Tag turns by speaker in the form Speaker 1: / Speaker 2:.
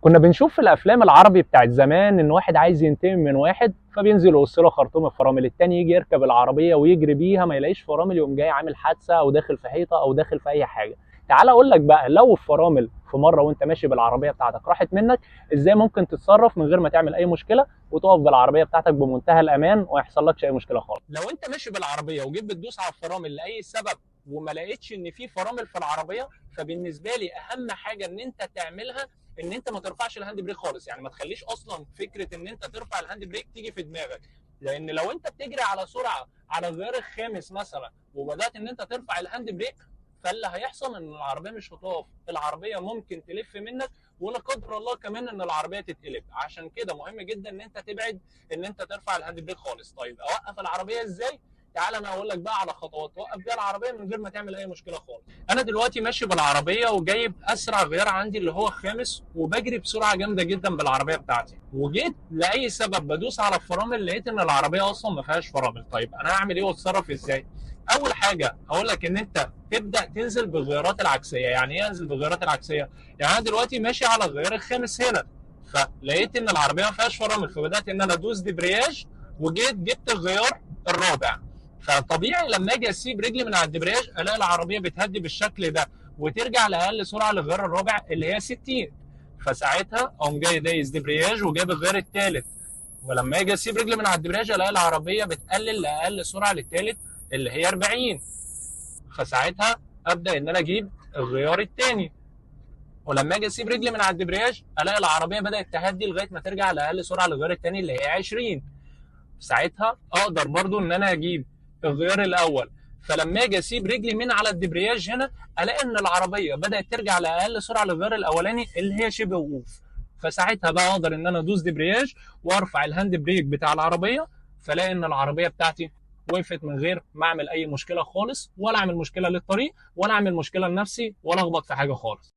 Speaker 1: كنا بنشوف في الافلام العربي بتاعت زمان ان واحد عايز ينتقم من واحد فبينزل يقص له خرطوم الفرامل، التاني يجي يركب العربيه ويجري بيها ما يلاقيش فرامل يقوم جاي عامل حادثه او داخل في حيطه او داخل في اي حاجه. تعال اقول لك بقى، لو الفرامل في مره وانت ماشي بالعربيه بتاعتك راحت منك، ازاي ممكن تتصرف من غير ما تعمل اي مشكله وتقف بالعربيه بتاعتك بمنتهى الامان وما يحصلكش اي مشكله خالص. لو انت ماشي بالعربيه وجيت بتدوس على الفرامل لاي سبب وما لقيتش ان في فرامل في العربيه، فبالنسبه لي اهم حاجه ان انت تعملها ان انت ما ترفعش الهاند بريك خالص. يعني ما تخليش اصلا فكره ان انت ترفع الهاند بريك تيجي في دماغك، لان لو انت بتجري على سرعه على الغيار الخامس مثلا وبدات ان انت ترفع الهاند بريك، فاللي هيحصل ان العربيه مش هتقف، العربيه ممكن تلف منك ولا قدر الله كمان ان العربيه تتقلب. عشان كده مهم جدا ان انت تبعد ان انت ترفع الهاند بريك خالص. طيب اوقف العربيه ازاي؟ تعال انا اقول لك بقى على خطوات توقف بيها العربيه من غير ما تعمل اي مشكله خالص. انا دلوقتي ماشي بالعربيه وجايب اسرع غيار عندي اللي هو الخامس، وبجري بسرعه جامده جدا بالعربيه بتاعتي، وجيت لاي سبب بدوس على الفرامل لقيت ان العربيه اصلا ما فيهاش فرامل. طيب انا هعمل ايه واتصرف ازاي؟ اول حاجه هقول لك ان انت تبدا تنزل بالغيارات العكسيه. يعني ايه انزل بالغيارات العكسيه؟ يعني انا دلوقتي ماشي على الغيار الخامس هنا، فلقيت ان العربيه ما فيهاش فرامل، فبدات ان انا ادوس دبرياج وجيت جبت الغيار الرابع. فطبيعي لما اجي اسيب رجلي من على الدبرياج الاقي العربيه بتهدي بالشكل ده وترجع لاقل سرعه للغيار الرابع اللي هي 60. فساعتها اقوم جاي دايس دبرياج وجايب الغيار الثالث، ولما اجي اسيب رجلي من على الدبرياج الاقي العربيه بتقلل لاقل سرعه للثالث اللي هي 40. فساعتها ابدا ان انا اجيب الغيار الثاني، ولما اجي اسيب رجلي من على الدبرياج الاقي العربيه بدات تهدي لغايه ما ترجع لاقل سرعه للغيار الثاني اللي هي 20. ساعتها اقدر برضو ان انا اجيب الغيار الاول. فلما اجي اسيب رجلي من على الدبرياج هنا الاقي ان العربيه بدات ترجع لاقل سرعه للغيار الاولاني اللي هي شبه وقوف. فساعتها بقى اقدر ان انا ادوس دبرياج وارفع الهاند بريك بتاع العربيه، فلاقي ان العربيه بتاعتي وقفت من غير ما اعمل اي مشكله خالص، ولا اعمل مشكله للطريق ولا اعمل مشكله لنفسي ولا اخبط في حاجه خالص.